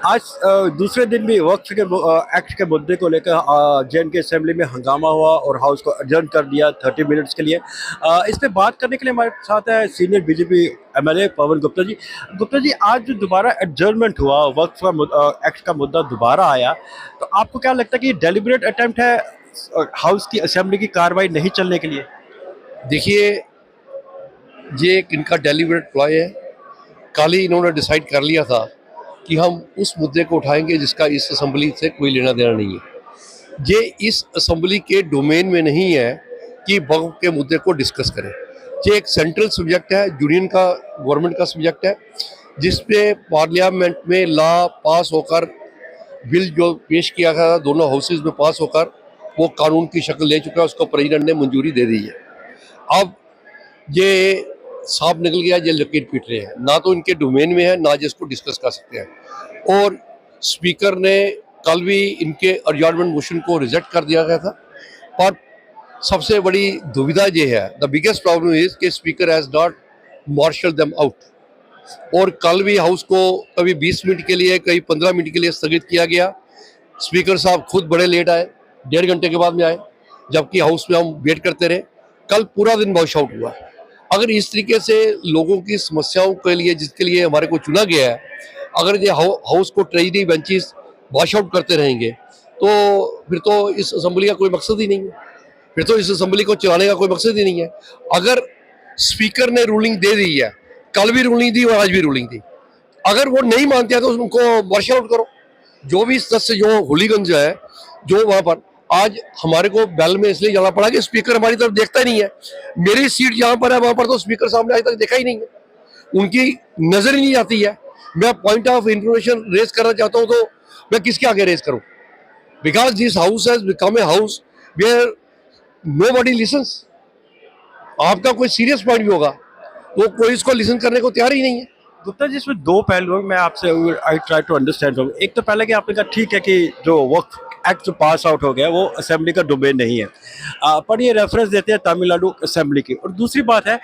आज दूसरे दिन भी वक्फ के एक्ट के मुद्दे को लेकर जे.एन.के असेंबली में हंगामा हुआ और हाउस को अडजर्न कर दिया 30 मिनट्स के लिए। इस पे बात करने के लिए हमारे साथ है senior BJP MLA Pawan Gupta ji. Gupta ji, आज जो दोबारा एडजर्नमेंट हुआ, वक्फ का एक्ट का मुद्दा दोबारा आया, तो आपको क्या लगता है कि डेलिब्रेट अटेम्प्ट है हाउस की असेंबली की कार्रवाई नहीं चलने के लिए? देखिए, ये एक इनका डेलिब्रेट प्लॉय है। कल ही इन्होंने डिसाइड कर लिया था कि हम उस मुद्दे को उठाएंगे जिसका इस असेंबली से कोई लेना देना नहीं है। ये इस असेंबली के डोमेन में नहीं है कि वक्फ के मुद्दे को डिस्कस करें। ये एक सेंट्रल सब्जेक्ट है, यूनियन का, गवर्नमेंट का सब्जेक्ट है, जिस पे पार्लियामेंट में लॉ पास होकर, बिल जो पेश किया गया था दोनों हाउसेज में पास होकर वो कानून की शक्ल ले चुका है, उसको प्रेसिडेंट ने मंजूरी दे दी है। अब ये सांप निकल गया, ये लकीर पीट रहे हैं, ना तो इनके डोमेन में है ना जिसको डिस्कस कर सकते हैं। और स्पीकर ने कल भी इनके एडजॉर्नमेंट मोशन को रिजेक्ट कर दिया गया था। पर सबसे बड़ी दुविधा ये है, द बिगेस्ट प्रॉब्लम इज कि speaker has not marshal them out. और कल भी हाउस को कभी 20 मिनट के लिए, कभी 15 मिनट के लिए स्थगित किया गया। स्पीकर साहब खुद बड़े लेट आए, 1.5 घंटे के बाद में आए, जबकि हाउस में हम वेट करते रहे। कल पूरा दिन वॉश आउट हुआ। अगर इस तरीके से लोगों की समस्याओं के लिए, जिसके लिए हमारे को चुना गया है, अगर ये हाउस को ट्रेजरी बेंचेस वॉश आउट करते रहेंगे तो फिर तो इस असेंबली का कोई मकसद ही नहीं है। फिर तो इस असेंबली को चलाने का कोई मकसद ही नहीं है। अगर स्पीकर ने रूलिंग दे दी है, कल भी रूलिंग दी और आज भी रूलिंग दी, अगर वो नहीं मानते हैं तो उनको वॉश आउट करो। जो भी सदस्य, जो होलीगंज है, जो वहां पर आज हमारे को बैल में इसलिए जाना पड़ा कि स्पीकर हमारी तरफ देखता ही नहीं है। मेरी सीट जहां पर है वहां पर तो स्पीकर साहब ने आज तक देखा ही नहीं है, उनकी नजर ही नहीं आती है। मैं पॉइंट ऑफ इंफॉर्मेशन रेज करना चाहता हूं तो मैं किसके आगे रेज करूं? Because this house has become a house where nobody listens. आपका कोई सीरियस पॉइंट भी होगा तो कोई इसको लिसन करने को तैयार ही नहीं है। गुप्ता जी, इसमें दो पहलू हैं, मैं आपसे आई ट्राई टू अंडरस्टैंड। एक तो पहले कि आपने कहा ठीक है कि जो वक्फ एक्ट जो पास आउट हो गया वो असेंबली का डोमेन नहीं है, पर ये रेफरेंस देते हैं तमिलनाडु असेंबली की। और दूसरी बात है,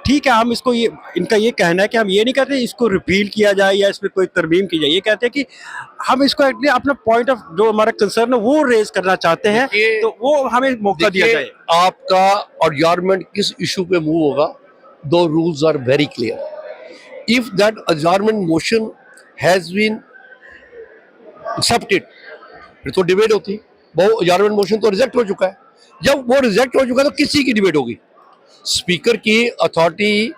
ठीक है, हम इसको ये, इनका ये कहना है कि हम ये नहीं कहते इसको रिपील किया जाए या इसमें कोई तरमीम की जाए, ये कहते हैं कि हम इसको एक्चुअली अपना पॉइंट ऑफ जो हमारा कंसर्न है वो रेज करना चाहते हैं, तो वो हमें मौका दिया जाए। आपका एडजॉर्नमेंट किस इशू पे मूव होगा, दो rules are very clear. If that adjournment motion has been accepted, फिर तो डिबेट होती। वो adjournment motion तो रिजेक्ट हो चुका है। जब वो रिजेक्ट हो चुका है तो किसी की डिबेट होगी? स्पीकर की अथॉरिटी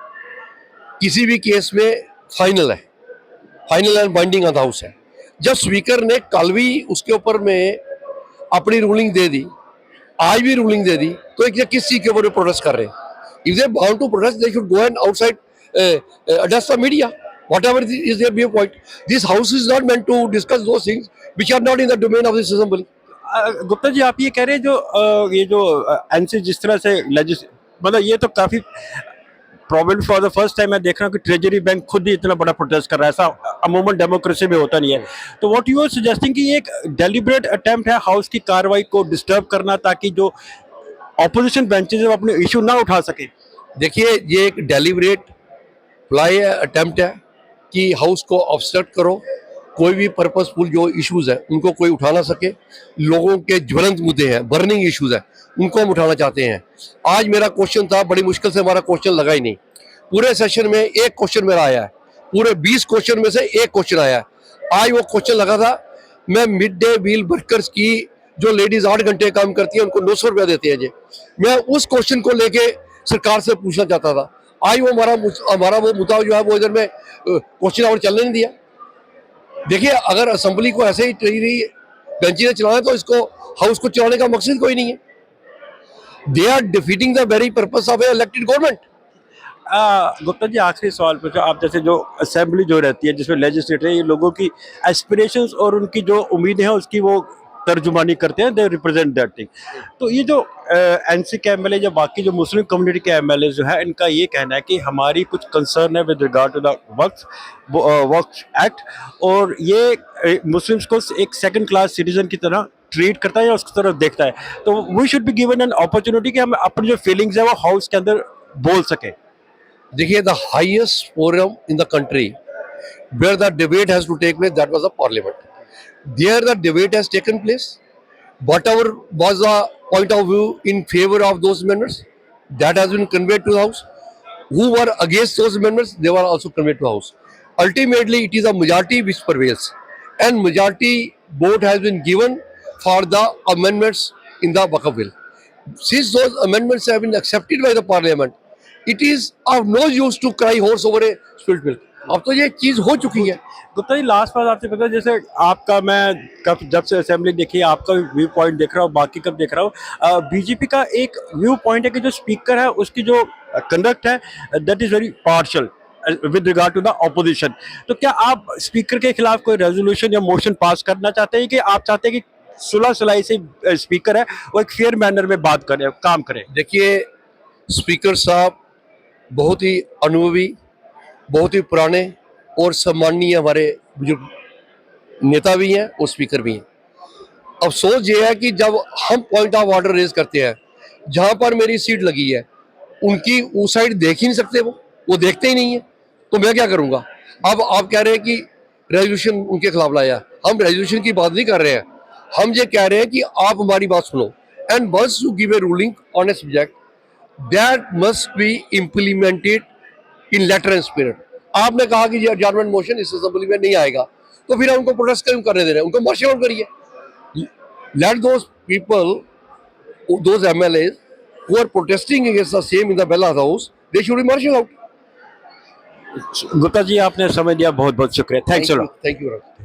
किसी भी केस में फाइनल है, final and binding on the house है। जब स्पीकर ने कल भी उसके ऊपर में अपनी रूलिंग दे दी, आज भी रूलिंग दे दी, तो एक किस चीज के ऊपर प्रोटेस्ट कर रहे हैं? If they want to protest they should go and outside address the media, whatever is their viewpoint. This house is not meant to discuss those things which are not in the domain of this assembly. Gupta ji, आप ये कह रहे हैं ये जो NC जिस तरह से मतलब ये तो काफी problem for the first time मैं देख रहा हूँ कि ट्रेजरी बैंक खुद ही इतना बड़ा प्रोटेस्ट कर रहा है। ऐसा अमूमन डेमोक्रेसी में होता नहीं है। तो व्हाट यू आर सजेस्टिंग कि ये एक डेलिब्रेट अटेम्प्ट है हाउस की कार्रवाई को डिस्टर्ब करना, ताकि जो ऑपोजिशन बेंचेस अपने इशू ना उठा सके? देखिए, ये एक डेलिब्रेट प्लाई अटेम्प्ट है कि हाउस को ऑब्स्ट्रक्ट करो, कोई भी पर्पसफुल जो इश्यूज है उनको कोई उठा ना सके। लोगों के ज्वलंत मुद्दे हैं, बर्निंग इश्यूज है, उनको हम उठाना चाहते हैं। आज मेरा क्वेश्चन था, बड़ी मुश्किल से हमारा क्वेश्चन लगा ही नहीं। पूरे सेशन में एक क्वेश्चन मेरा आया है, पूरे 20 क्वेश्चन में से एक क्वेश्चन आया है। आज वो क्वेश्चन लगा था, मैं मिड डे मील वर्कर्स की जो लेडीज 8 घंटे काम करती है उनको 900 रुपया देते हैं जी, मैं उस क्वेश्चन को लेके सरकार से पूछना चाहता था। आज वो हमारा वो मुद्दा जो है वो इधर में क्वेश्चन आवर चलने नहीं दिया। देखिए, अगर असेंबली को ऐसे ही ट्रेजरी बेंची ने चलाना है तो इसको हाउस को चलाने का मकसद कोई नहीं है। They are defeating the very purpose of a elected government. Gupta ji, आखिरी सवाल पूछो आप। जैसे जो असेंबली जो रहती है जिसमें लेजिस्लेटर, ये लोगों की एस्पिरेशंस और उनकी जो उम्मीदें हैं उसकी वो तर्जुमानी करते हैं, दे रिप्रेजेंट दैट थिंग। तो ये जो एनसी के एमएलए या बाकी जो मुस्लिम कम्युनिटी के एमएलए जो है, इनका ये कहना है कि हमारी कुछ कंसर्न है with regard to the Waqf act, और ये मुस्लिम्स को एक सेकंड क्लास सिटीजन की तरह ट्रीट करता है या उसकी तरफ देखता है। तो we should be given an opportunity कि हम अपनी जो फीलिंग्स है वो हाउस के अंदर बोल सके। देखिए, the highest forum in the country where the debate has to take place, that was the parliament. There the debate has taken place. Whatever was the point of view in favor of those amendments, that has been conveyed to the House. Who were against those amendments, they were also conveyed to the House. Ultimately, it is a majority which prevails, and majority vote has been given for the amendments in the Waqf bill. Since those amendments have been accepted by the parliament, it is of no use to cry horse over a spilled milk. अब तो ये चीज हो चुकी है. Gupta ji last बात आपसे पता है, जैसे आपका मैं कब जब से असेंबली देखी आपका व्यू पॉइंट देख रहा हूँ, बाकी कब देख रहा हूँ, बीजेपी का एक व्यू पॉइंट है कि जो स्पीकर है उसकी जो कंडक्ट है that is very partial with regard to the opposition. तो क्या आप स्पीकर के खिलाफ कोई रेजोल्यूशन या मोशन पास करना चाहते हैं कि आप चाहते हैं कि सुलह सुलाई से स्पीकर है वो एक फेयर मैनर में बात करे, काम करे? देखिए, स्पीकर साहब बहुत ही अनुभवी, बहुत ही पुराने और सम्माननीय हमारे बुजुर्ग नेता भी हैं और स्पीकर भी हैं। अफसोस ये है कि जब हम पॉइंट ऑफ ऑर्डर रेज करते हैं, जहां पर मेरी सीट लगी है उनकी उस साइड देख ही नहीं सकते, वो देखते ही नहीं है, तो मैं क्या करूंगा? अब आप कह रहे हैं कि रेजोल्यूशन उनके खिलाफ लाया, हम रेजोल्यूशन की बात नहीं कर रहे हैं, हम ये कह रहे हैं कि आप हमारी बात सुनो, and once you give a ruling on a subject that must be implemented in letter and spirit. आपने कहा कि ये एडजॉर्नमेंट मोशन इस असेंबली में नहीं आएगा, तो फिर उनको प्रोटेस्ट क्यों करने दे रहे हैं? उनको मार्शल आउट करिए। Late those people, those MLAs who are protesting against the same in the Bella House, they should be martial out. Gupta ji आपने समय दिया, बहुत बहुत शुक्रिया, thanks a lot. Thank you.